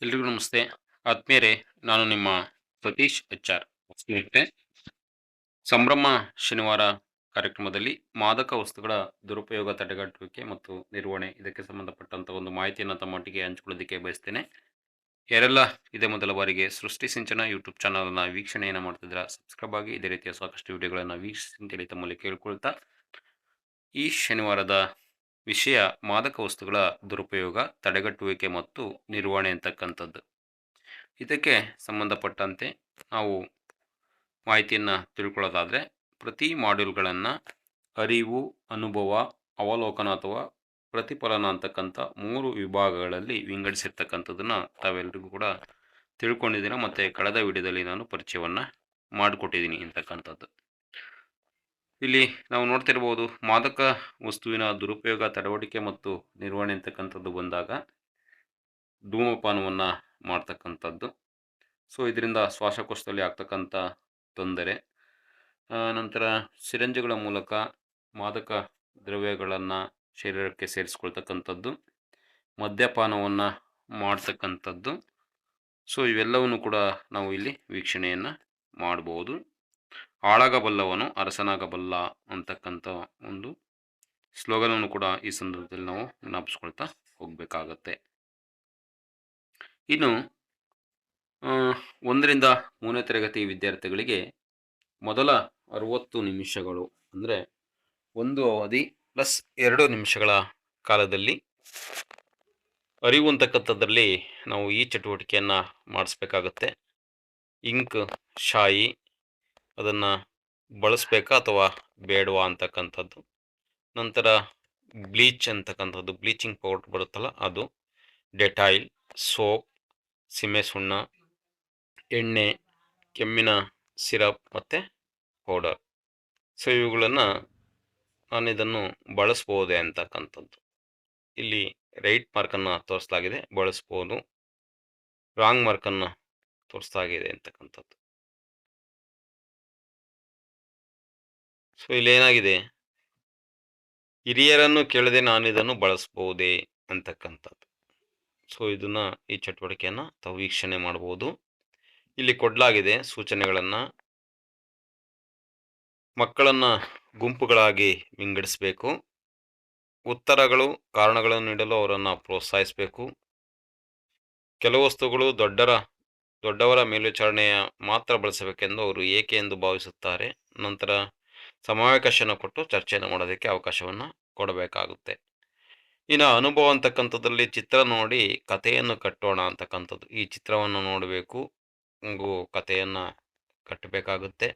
ಎಲ್ರಿಗೂ ನಮಸ್ತೆ. ಆತ್ಮೀಯರೇ, ನಾನು ನಿಮ್ಮ ಸತೀಶ್ HR. ಸ್ನೇಹಿತರೆ, ಸಂಭ್ರಮ ಶನಿವಾರ ಕಾರ್ಯಕ್ರಮದಲ್ಲಿ ಮಾದಕ ವಸ್ತುಗಳ ದುರುಪಯೋಗ ತಡೆಗಟ್ಟುವಿಕೆ ಮತ್ತು ನಿರ್ವಹಣೆ ಇದಕ್ಕೆ ಸಂಬಂಧಪಟ್ಟಂತ ಒಂದು ಮಾಹಿತಿಯನ್ನು ತಮ್ಮೊಟ್ಟಿಗೆ ಹಂಚಿಕೊಳ್ಳೋದಕ್ಕೆ ಬಯಸ್ತೇನೆ. ಯಾರೆಲ್ಲ ಇದೇ ಮೊದಲ ಬಾರಿಗೆ ಸೃಷ್ಟಿ ಸಿಂಚನ ಯೂಟ್ಯೂಬ್ ಚಾನಲನ್ನು ವೀಕ್ಷಣೆಯನ್ನು ಮಾಡ್ತಿದ್ದೀರಾ, ಸಬ್ಸ್ಕ್ರೈಬ್ ಆಗಿ ಇದೇ ರೀತಿಯ ಸಾಕಷ್ಟು ವಿಡಿಯೋಗಳನ್ನು ವೀಕ್ಷಿಸಿ ಅಂತೇಳಿ ತಮ್ಮಲ್ಲಿ ಕೇಳ್ಕೊಳ್ತಾ, ಈ ಶನಿವಾರದ ವಿಷಯ ಮಾದಕ ವಸ್ತುಗಳ ದುರುಪಯೋಗ ತಡೆಗಟ್ಟುವಿಕೆ ಮತ್ತು ನಿರ್ವಹಣೆ ಅಂತಕ್ಕಂಥದ್ದು. ಇದಕ್ಕೆ ಸಂಬಂಧಪಟ್ಟಂತೆ ನಾವು ಮಾಹಿತಿಯನ್ನು ತಿಳ್ಕೊಳ್ಳೋದಾದರೆ, ಪ್ರತಿ ಮಾಡ್ಯೂಲ್ಗಳನ್ನು ಅರಿವು, ಅನುಭವ, ಅವಲೋಕನ ಅಥವಾ ಪ್ರತಿಫಲನ ಅಂತಕ್ಕಂಥ 3 ವಿಭಾಗಗಳಲ್ಲಿ ವಿಂಗಡಿಸಿರ್ತಕ್ಕಂಥದ್ದನ್ನು ತಾವೆಲ್ಲರಿಗೂ ಕೂಡ ತಿಳ್ಕೊಂಡಿದ್ದೀರಾ. ಮತ್ತು ಕಳೆದ ವಿಡಿಯೋದಲ್ಲಿ ನಾನು ಪರಿಚಯವನ್ನು ಮಾಡಿಕೊಟ್ಟಿದ್ದೀನಿ ಅಂತಕ್ಕಂಥದ್ದು. ಇಲ್ಲಿ ನಾವು ನೋಡ್ತಿರ್ಬೋದು, ಮಾದಕ ವಸ್ತುವಿನ ದುರುಪಯೋಗ ತಡೆಗಟ್ಟುವಿಕೆ ಮತ್ತು ನಿರ್ವಹಣೆ ಅಂತಕ್ಕಂಥದ್ದು ಬಂದಾಗ ಧೂಮಪಾನವನ್ನು ಮಾಡ್ತಕ್ಕಂಥದ್ದು. ಸೊ ಇದರಿಂದ ಶ್ವಾಸಕೋಶದಲ್ಲಿ ಆಗ್ತಕ್ಕಂಥ ತೊಂದರೆ, ನಂತರ ಸಿರಂಜಿಗಳ ಮೂಲಕ ಮಾದಕ ದ್ರವ್ಯಗಳನ್ನು ಶರೀರಕ್ಕೆ ಸೇರಿಸ್ಕೊಳ್ತಕ್ಕಂಥದ್ದು, ಮದ್ಯಪಾನವನ್ನು ಮಾಡ್ತಕ್ಕಂಥದ್ದು. ಸೊ ಇವೆಲ್ಲವನ್ನು ಕೂಡ ನಾವು ಇಲ್ಲಿ ವೀಕ್ಷಣೆಯನ್ನು ಮಾಡ್ಬೋದು. ಆಳಾಗಬಲ್ಲವನು ಅರಸನಾಗಬಲ್ಲ ಅಂತಕ್ಕಂಥ ಒಂದು ಸ್ಲೋಗನನ್ನು ಕೂಡ ಈ ಸಂದರ್ಭದಲ್ಲಿ ನಾವು ಜ್ಞಾಪಿಸ್ಕೊಳ್ತಾ ಹೋಗಬೇಕಾಗತ್ತೆ. ಇನ್ನು 1ರಿಂದ 3ನೇ ತರಗತಿ ವಿದ್ಯಾರ್ಥಿಗಳಿಗೆ ಮೊದಲ 60 ನಿಮಿಷಗಳು ಅಂದರೆ ಒಂದು ಅವಧಿ ಪ್ಲಸ್ 2 ನಿಮಿಷಗಳ ಕಾಲದಲ್ಲಿ ಅರಿವು ಅಂತಕ್ಕಂಥದ್ರಲ್ಲಿ ನಾವು ಈ ಚಟುವಟಿಕೆಯನ್ನು ಮಾಡಿಸ್ಬೇಕಾಗತ್ತೆ. ಇಂಕ್ ಶಾಯಿ ಅದನ್ನು ಬಳಸಬೇಕಾ ಅಥವಾ ಬೇಡವಾ ಅಂತಕ್ಕಂಥದ್ದು. ನಂತರ ಬ್ಲೀಚ್ ಅಂತಕ್ಕಂಥದ್ದು, ಬ್ಲೀಚಿಂಗ್ ಪೌಡರ್ ಬರುತ್ತಲ್ಲ ಅದು, ಡೆಟಾಯಿಲ್, ಸೋಪ್, ಸೀಮೆ ಸುಣ್ಣ, ಎಣ್ಣೆ, ಕೆಮ್ಮಿನ ಸಿರಪ್ ಮತ್ತು ಪೌಡರ್. ಸೊ ಇವುಗಳನ್ನು ನಾನು ಇದನ್ನು ಬಳಸ್ಬೋದೇ ಅಂತಕ್ಕಂಥದ್ದು. ಇಲ್ಲಿ ರೈಟ್ ಮಾರ್ಕನ್ನು ತೋರಿಸಲಾಗಿದೆ, ಬಳಸ್ಬೋದು. ರಾಂಗ್ ಮಾರ್ಕನ್ನು ತೋರಿಸಲಾಗಿದೆ ಅಂತಕ್ಕಂಥದ್ದು. ಸೊ ಇಲ್ಲೇನಾಗಿದೆ, ಹಿರಿಯರನ್ನು ಕೇಳದೆ ನಾನು ಇದನ್ನು ಬಳಸ್ಬೋದೇ ಅಂತಕ್ಕಂಥದ್ದು. ಸೊ ಇದನ್ನು, ಈ ಚಟುವಟಿಕೆಯನ್ನು ತಾವು ವೀಕ್ಷಣೆ ಮಾಡ್ಬೋದು. ಇಲ್ಲಿ ಕೊಡಲಾಗಿದೆ ಸೂಚನೆಗಳನ್ನು. ಮಕ್ಕಳನ್ನು ಗುಂಪುಗಳಾಗಿ ವಿಂಗಡಿಸಬೇಕು. ಉತ್ತರಗಳು, ಕಾರಣಗಳನ್ನು ನೀಡಲು ಅವರನ್ನು ಪ್ರೋತ್ಸಾಹಿಸಬೇಕು. ಕೆಲವು ವಸ್ತುಗಳು ದೊಡ್ಡವರ ಮೇಲ್ವಿಚಾರಣೆಯ ಮಾತ್ರ ಬಳಸಬೇಕೆಂದು ಅವರು ಏಕೆ ಎಂದು ಭಾವಿಸುತ್ತಾರೆ. ನಂತರ ಸಮಾವೇಶನ ಕೊಟ್ಟು ಚರ್ಚೆಯನ್ನು ಮಾಡೋದಕ್ಕೆ ಅವಕಾಶವನ್ನು ಕೊಡಬೇಕಾಗುತ್ತೆ. ಇನ್ನು ಅನುಭವ ಅಂತಕ್ಕಂಥದ್ದಲ್ಲಿ ಚಿತ್ರ ನೋಡಿ ಕಥೆಯನ್ನು ಕಟ್ಟೋಣ ಅಂತಕ್ಕಂಥದ್ದು. ಈ ಚಿತ್ರವನ್ನು ನೋಡಬೇಕು, ಹಾಗೂ ಕಥೆಯನ್ನು ಕಟ್ಟಬೇಕಾಗುತ್ತೆ.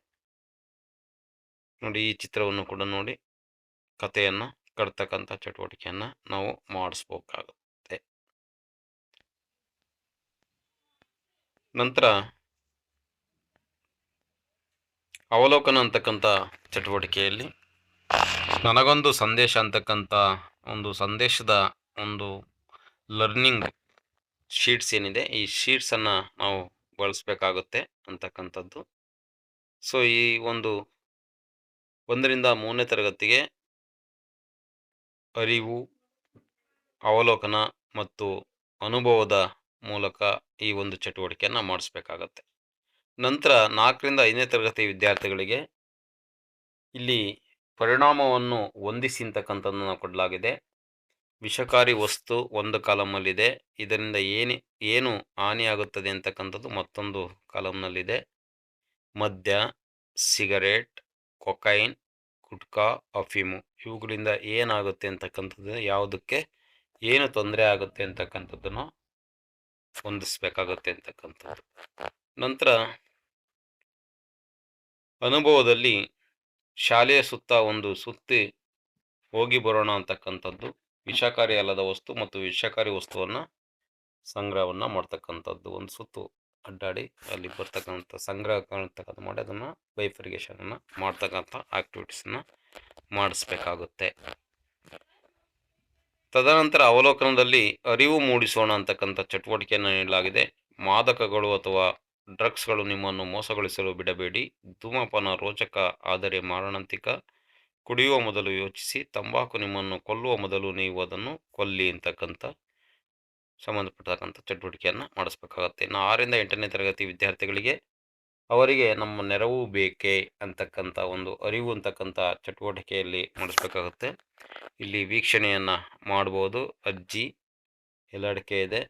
ನೋಡಿ, ಈ ಚಿತ್ರವನ್ನು ಕೂಡ ನೋಡಿ ಕಥೆಯನ್ನು ಕಟ್ತಕ್ಕಂಥ ಚಟುವಟಿಕೆಯನ್ನು ನಾವು ಮಾಡಿಸ್ಬೇಕಾಗುತ್ತೆ. ನಂತರ ಅವಲೋಕನ ಅಂತಕ್ಕಂಥ ಚಟುವಟಿಕೆಯಲ್ಲಿ ನನಗೊಂದು ಸಂದೇಶ ಅಂತಕ್ಕಂಥ ಒಂದು ಸಂದೇಶದ ಒಂದು ಲರ್ನಿಂಗ್ ಶೀಟ್ಸ್ ಏನಿದೆ, ಈ ಶೀಟ್ಸನ್ನು ನಾವು ಬಳಸಬೇಕಾಗುತ್ತೆ ಅಂತಕ್ಕಂಥದ್ದು. ಸೊ ಈ 1ರಿಂದ 3ನೇ ತರಗತಿಗೆ ಅರಿವು, ಅವಲೋಕನ ಮತ್ತು ಅನುಭವದ ಮೂಲಕ ಈ ಒಂದು ಚಟುವಟಿಕೆಯನ್ನು ಮಾಡಿಸ್ಬೇಕಾಗತ್ತೆ. ನಂತರ 4ರಿಂದ 5ನೇ ತರಗತಿ ವಿದ್ಯಾರ್ಥಿಗಳಿಗೆ ಇಲ್ಲಿ ಪರಿಣಾಮವನ್ನು ಹೊಂದಿಸಿ ಅಂತಕ್ಕಂಥದ್ದನ್ನು ಕೊಡಲಾಗಿದೆ. ವಿಷಕಾರಿ ವಸ್ತು ಒಂದು ಕಾಲಮ್ನಲ್ಲಿದೆ, ಇದರಿಂದ ಏನು ಹಾನಿಯಾಗುತ್ತದೆ ಅಂತಕ್ಕಂಥದ್ದು ಮತ್ತೊಂದು ಕಾಲಮ್ನಲ್ಲಿದೆ. ಮದ್ಯ, ಸಿಗರೇಟ್, ಕೊಕೈನ್, ಗುಟ್ಕಾ, ಅಫೀಮು ಇವುಗಳಿಂದ ಏನಾಗುತ್ತೆ ಅಂತಕ್ಕಂಥದ್ದು, ಯಾವುದಕ್ಕೆ ಏನು ತೊಂದರೆ ಆಗುತ್ತೆ ಅಂತಕ್ಕಂಥದ್ದನ್ನು ಹೊಂದಿಸ್ಬೇಕಾಗುತ್ತೆ ಅಂತಕ್ಕಂಥದ್ದು. ನಂತರ ಅನುಭವದಲ್ಲಿ ಶಾಲೆಯ ಸುತ್ತ ಒಂದು ಸುತ್ತಿ ಹೋಗಿ ಬರೋಣ ಅಂತಕ್ಕಂಥದ್ದು, ವಿಷಕಾರಿ ಅಲ್ಲದ ವಸ್ತು ಮತ್ತು ವಿಷಕಾರಿ ವಸ್ತುವನ್ನು ಸಂಗ್ರಹವನ್ನು ಮಾಡ್ತಕ್ಕಂಥದ್ದು. ಒಂದು ಸುತ್ತು ಅಡ್ಡಾಡಿ ಅಲ್ಲಿ ಬರ್ತಕ್ಕಂಥ ಸಂಗ್ರಹ ಕಾಣ್ತಕ್ಕಂಥ ಮಾಡಿ ಅದನ್ನು ಬೈಫರ್ಗೇಷನನ್ನು ಮಾಡ್ತಕ್ಕಂಥ ಆಕ್ಟಿವಿಟೀಸನ್ನು ಮಾಡಿಸ್ಬೇಕಾಗುತ್ತೆ. ತದನಂತರ ಅವಲೋಕನದಲ್ಲಿ ಅರಿವು ಮೂಡಿಸೋಣ ಅಂತಕ್ಕಂಥ ಚಟುವಟಿಕೆಯನ್ನು ನೀಡಲಾಗಿದೆ. ಮಾದಕಗಳು ಅಥವಾ ಡ್ರಗ್ಸ್ಗಳು ನಿಮ್ಮನ್ನು ಮೋಸಗೊಳಿಸಲು ಬಿಡಬೇಡಿ. ಧೂಮಪಾನ ರೋಚಕ ಆದರೆ ಮಾರಣಾಂತಿಕ. ಕುಡಿಯುವ ಮೊದಲು ಯೋಚಿಸಿ. ತಂಬಾಕು ನಿಮ್ಮನ್ನು ಕೊಲ್ಲುವ ಮೊದಲು ನೀವು ಅದನ್ನು ಕೊಲ್ಲಿ ಅಂತಕ್ಕಂಥ ಸಂಬಂಧಪಟ್ಟತಕ್ಕಂಥ ಚಟುವಟಿಕೆಯನ್ನು ಮಾಡಿಸ್ಬೇಕಾಗತ್ತೆ. ಇನ್ನು 6ರಿಂದ 8ನೇ ತರಗತಿ ವಿದ್ಯಾರ್ಥಿಗಳಿಗೆ ಅವರಿಗೆ ನಮ್ಮ ನೆರವು ಬೇಕೇ ಅಂತಕ್ಕಂಥ ಒಂದು ಅರಿವು ಅಂತಕ್ಕಂಥ ಚಟುವಟಿಕೆಯಲ್ಲಿ ಮಾಡಿಸ್ಬೇಕಾಗುತ್ತೆ. ಇಲ್ಲಿ ವೀಕ್ಷಣೆಯನ್ನು ಮಾಡ್ಬೋದು. ಅಜ್ಜಿ, ಎಲ್ಲಡಿಕೆ ಇದೆ,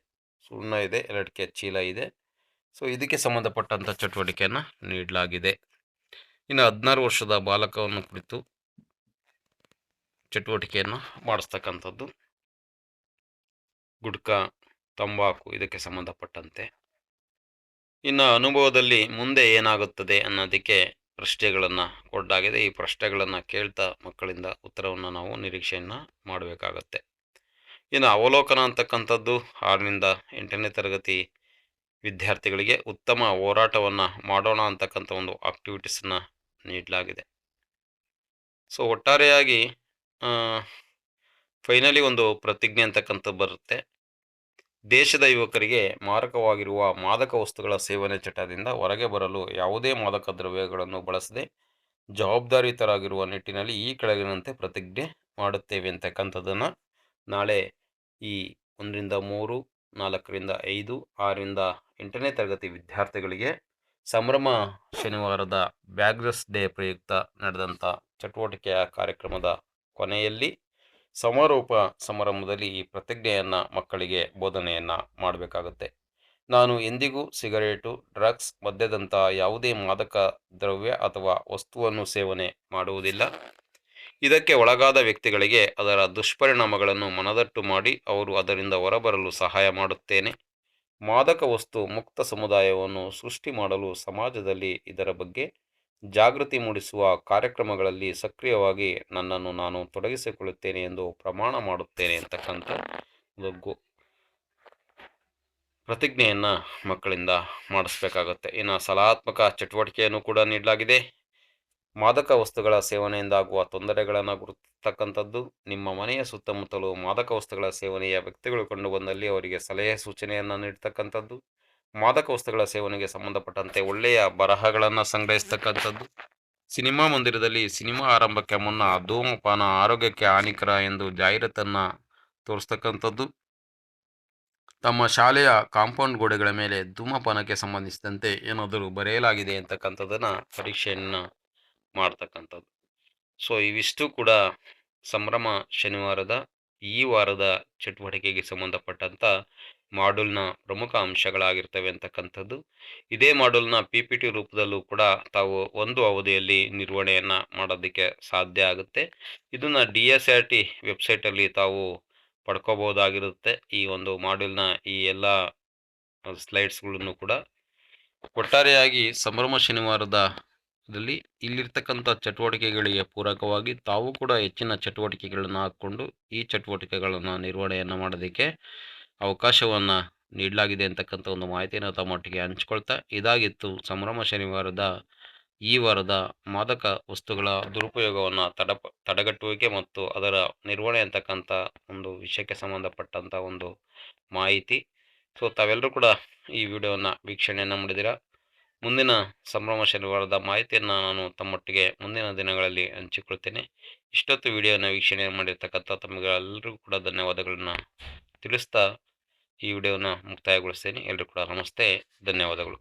ಸುಣ್ಣ ಇದೆ, ಎಲ್ಲಡಿಕೆ ಚೀಲ ಇದೆ. ಸೊ ಇದಕ್ಕೆ ಸಂಬಂಧಪಟ್ಟಂಥ ಚಟುವಟಿಕೆಯನ್ನು ನೀಡಲಾಗಿದೆ. ಇನ್ನು 16 ವರ್ಷದ ಬಾಲಕವನ್ನು ಕುರಿತು ಚಟುವಟಿಕೆಯನ್ನು ಮಾಡಿಸ್ತಕ್ಕಂಥದ್ದು. ಗುಟ್ಕಾ, ತಂಬಾಕು ಇದಕ್ಕೆ ಸಂಬಂಧಪಟ್ಟಂತೆ. ಇನ್ನು ಅನುಭವದಲ್ಲಿ ಮುಂದೆ ಏನಾಗುತ್ತದೆ ಅನ್ನೋದಕ್ಕೆ ಪ್ರಶ್ನೆಗಳನ್ನು ಕೊಡಲಾಗಿದೆ. ಈ ಪ್ರಶ್ನೆಗಳನ್ನು ಕೇಳ್ತಾ ಮಕ್ಕಳಿಂದ ಉತ್ತರವನ್ನು ನಾವು ನಿರೀಕ್ಷೆಯನ್ನು ಮಾಡಬೇಕಾಗತ್ತೆ. ಇನ್ನು ಅವಲೋಕನ ಅಂತಕ್ಕಂಥದ್ದು 6ರಿಂದ 8ನೇ ತರಗತಿ ವಿದ್ಯಾರ್ಥಿಗಳಿಗೆ ಉತ್ತಮ ಹೋರಾಟವನ್ನು ಮಾಡೋಣ ಅಂತಕ್ಕಂಥ ಒಂದು ಆಕ್ಟಿವಿಟೀಸನ್ನು ನೀಡಲಾಗಿದೆ. ಸೊ ಒಟ್ಟಾರೆಯಾಗಿ ಫೈನಲಿ ಒಂದು ಪ್ರತಿಜ್ಞೆ ಅಂತಕ್ಕಂಥದ್ದು ಬರುತ್ತೆ. ದೇಶದ ಯುವಕರಿಗೆ ಮಾರಕವಾಗಿರುವ ಮಾದಕ ವಸ್ತುಗಳ ಸೇವನೆ ಚಟದಿಂದ ಹೊರಗೆ ಬರಲು ಯಾವುದೇ ಮಾದಕ ದ್ರವ್ಯಗಳನ್ನು ಬಳಸದೆ ಜವಾಬ್ದಾರಿಯುತರಾಗಿರುವ ನಿಟ್ಟಿನಲ್ಲಿ ಈ ಕೆಳಗಿನಂತೆ ಪ್ರತಿಜ್ಞೆ ಮಾಡುತ್ತೇವೆ ಅಂತಕ್ಕಂಥದ್ದನ್ನು ನಾಳೆ ಈ 1ರಿಂದ 3, 4ರಿಂದ 5, 6ರಿಂದ 8ನೇ ತರಗತಿ ವಿದ್ಯಾರ್ಥಿಗಳಿಗೆ ಸಂಭ್ರಮ ಶನಿವಾರದ ಬ್ಯಾಗ್ಲೆಸ್ ಡೇ ಪ್ರಯುಕ್ತ ನಡೆದಂಥ ಚಟುವಟಿಕೆಯ ಕಾರ್ಯಕ್ರಮದ ಕೊನೆಯಲ್ಲಿ ಸಮಾರೋಪ ಸಮಾರಂಭದಲ್ಲಿ ಈ ಪ್ರತಿಜ್ಞೆಯನ್ನು ಮಕ್ಕಳಿಗೆ ಬೋಧನೆಯನ್ನು ಮಾಡಬೇಕಾಗುತ್ತೆ. ನಾನು ಎಂದಿಗೂ ಸಿಗರೇಟು, ಡ್ರಗ್ಸ್, ಮದ್ಯದಂಥ ಯಾವುದೇ ಮಾದಕ ದ್ರವ್ಯ ಅಥವಾ ವಸ್ತುವನ್ನು ಸೇವನೆ ಮಾಡುವುದಿಲ್ಲ. ಇದಕ್ಕೆ ಒಳಗಾದ ವ್ಯಕ್ತಿಗಳಿಗೆ ಅದರ ದುಷ್ಪರಿಣಾಮಗಳನ್ನು ಮನದಟ್ಟು ಮಾಡಿ ಅವರು ಅದರಿಂದ ಹೊರಬರಲು ಸಹಾಯ ಮಾಡುತ್ತೇನೆ. ಮಾದಕ ವಸ್ತು ಮುಕ್ತ ಸಮುದಾಯವನ್ನು ಸೃಷ್ಟಿ ಮಾಡಲು ಸಮಾಜದಲ್ಲಿ ಇದರ ಬಗ್ಗೆ ಜಾಗೃತಿ ಮೂಡಿಸುವ ಕಾರ್ಯಕ್ರಮಗಳಲ್ಲಿ ಸಕ್ರಿಯವಾಗಿ ನನ್ನನ್ನು ನಾನು ತೊಡಗಿಸಿಕೊಳ್ಳುತ್ತೇನೆ ಎಂದು ಪ್ರಮಾಣ ಮಾಡುತ್ತೇನೆ ಅಂತಕ್ಕಂಥ ಒಂದು ಪ್ರತಿಜ್ಞೆಯನ್ನು ಮಕ್ಕಳಿಂದ ಮಾಡಿಸ್ಬೇಕಾಗತ್ತೆ. ಇನ್ನು ಸಲಹಾತ್ಮಕ ಚಟುವಟಿಕೆಯನ್ನು ಕೂಡ ನೀಡಲಾಗಿದೆ. ಮಾದಕ ವಸ್ತುಗಳ ಸೇವನೆಯಿಂದಾಗುವ ತೊಂದರೆಗಳನ್ನು ಗುರುತಿಸ್ತಕ್ಕಂಥದ್ದು. ನಿಮ್ಮ ಮನೆಯ ಸುತ್ತಮುತ್ತಲು ಮಾದಕ ವಸ್ತುಗಳ ಸೇವನೆಯ ವ್ಯಕ್ತಿಗಳು ಕಂಡುಬಂದಲ್ಲಿ ಅವರಿಗೆ ಸಲಹೆ ಸೂಚನೆಯನ್ನು ನೀಡ್ತಕ್ಕಂಥದ್ದು. ಮಾದಕ ವಸ್ತುಗಳ ಸೇವನೆಗೆ ಸಂಬಂಧಪಟ್ಟಂತೆ ಒಳ್ಳೆಯ ಬರಹಗಳನ್ನು ಸಂಗ್ರಹಿಸ್ತಕ್ಕಂಥದ್ದು. ಸಿನಿಮಾ ಮಂದಿರದಲ್ಲಿ ಸಿನಿಮಾ ಆರಂಭಕ್ಕೆ ಮುನ್ನ ಧೂಮಪಾನ ಆರೋಗ್ಯಕ್ಕೆ ಹಾನಿಕರ ಎಂದು ಜಾಹೀರಾತನ್ನು ತೋರಿಸ್ತಕ್ಕಂಥದ್ದು. ತಮ್ಮ ಶಾಲೆಯ ಕಾಂಪೌಂಡ್ ಗೋಡೆಗಳ ಮೇಲೆ ಧೂಮಪಾನಕ್ಕೆ ಸಂಬಂಧಿಸಿದಂತೆ ಏನಾದರೂ ಬರೆಯಲಾಗಿದೆ ಅಂತಕ್ಕಂಥದ್ದನ್ನು ಪರೀಕ್ಷೆಯನ್ನು ಮಾಡ್ತಕ್ಕಂಥದ್ದು. ಸೊ ಇವಿಷ್ಟು ಕೂಡ ಸಂಭ್ರಮ ಶನಿವಾರದ ಈ ವಾರದ ಚಟುವಟಿಕೆಗೆ ಸಂಬಂಧಪಟ್ಟಂಥ ಮಾಡ್ಯೂಲ್ನ ಪ್ರಮುಖ ಅಂಶಗಳಾಗಿರ್ತವೆ ಅಂತಕ್ಕಂಥದ್ದು. ಇದೇ ಮಾಡ್ಯೂಲ್ನ PPT ರೂಪದಲ್ಲೂ ಕೂಡ ತಾವು ಒಂದು ಅವಧಿಯಲ್ಲಿ ನಿರ್ವಹಣೆಯನ್ನು ಮಾಡೋದಕ್ಕೆ ಸಾಧ್ಯ ಆಗುತ್ತೆ. ಇದನ್ನು DSRT ವೆಬ್ಸೈಟಲ್ಲಿ ತಾವು ಪಡ್ಕೋಬಹುದಾಗಿರುತ್ತೆ. ಈ ಒಂದು ಮಾಡ್ಯೂಲ್ನ ಈ ಎಲ್ಲ ಸ್ಲೈಡ್ಸ್ಗಳನ್ನು ಕೂಡ ಒಟ್ಟಾರೆಯಾಗಿ ಸಂಭ್ರಮ ಶನಿವಾರದಲ್ಲಿ ಇಲ್ಲಿರ್ತಕ್ಕಂಥ ಚಟುವಟಿಕೆಗಳಿಗೆ ಪೂರಕವಾಗಿ ತಾವು ಕೂಡ ಹೆಚ್ಚಿನ ಚಟುವಟಿಕೆಗಳನ್ನು ಹಾಕ್ಕೊಂಡು ಈ ಚಟುವಟಿಕೆಗಳನ್ನು ನಿರ್ವಹಣೆಯನ್ನು ಮಾಡೋದಕ್ಕೆ ಅವಕಾಶವನ್ನು ನೀಡಲಾಗಿದೆ ಅಂತಕ್ಕಂಥ ಒಂದು ಮಾಹಿತಿಯನ್ನು ತಮ್ಮೊಟ್ಟಿಗೆ ಹಂಚ್ಕೊಳ್ತಾ ಇದಾಗಿತ್ತು ಸಂಭ್ರಮ ಶನಿವಾರದ ಈ ವಾರದ ಮಾದಕ ವಸ್ತುಗಳ ದುರುಪಯೋಗವನ್ನು ತಡೆಗಟ್ಟುವಿಕೆ ಮತ್ತು ಅದರ ನಿರ್ವಹಣೆ ಅಂತಕ್ಕಂಥ ಒಂದು ವಿಷಯಕ್ಕೆ ಸಂಬಂಧಪಟ್ಟಂಥ ಒಂದು ಮಾಹಿತಿ. ಸೊ ತಾವೆಲ್ಲರೂ ಕೂಡ ಈ ವಿಡಿಯೋವನ್ನು ವೀಕ್ಷಣೆಯನ್ನು ಮಾಡಿದ್ದೀರಾ. ಮುಂದಿನ ಸಂಭ್ರಮ ಶನಿವಾರದ ಮಾಹಿತಿಯನ್ನು ನಾನು ತಮ್ಮೊಟ್ಟಿಗೆ ಮುಂದಿನ ದಿನಗಳಲ್ಲಿ ಹಂಚಿಕೊಳ್ತೇನೆ. ಇಷ್ಟೊತ್ತು ವಿಡಿಯೋನ ವೀಕ್ಷಣೆ ಮಾಡಿರ್ತಕ್ಕಂಥ ತಮಗೆಲ್ಲರಿಗೂ ಕೂಡ ಧನ್ಯವಾದಗಳನ್ನು ತಿಳಿಸ್ತಾ ಈ ವಿಡಿಯೋನ ಮುಕ್ತಾಯಗೊಳಿಸ್ತೇನೆ. ಎಲ್ಲರೂ ಕೂಡ ನಮಸ್ತೆ, ಧನ್ಯವಾದಗಳು.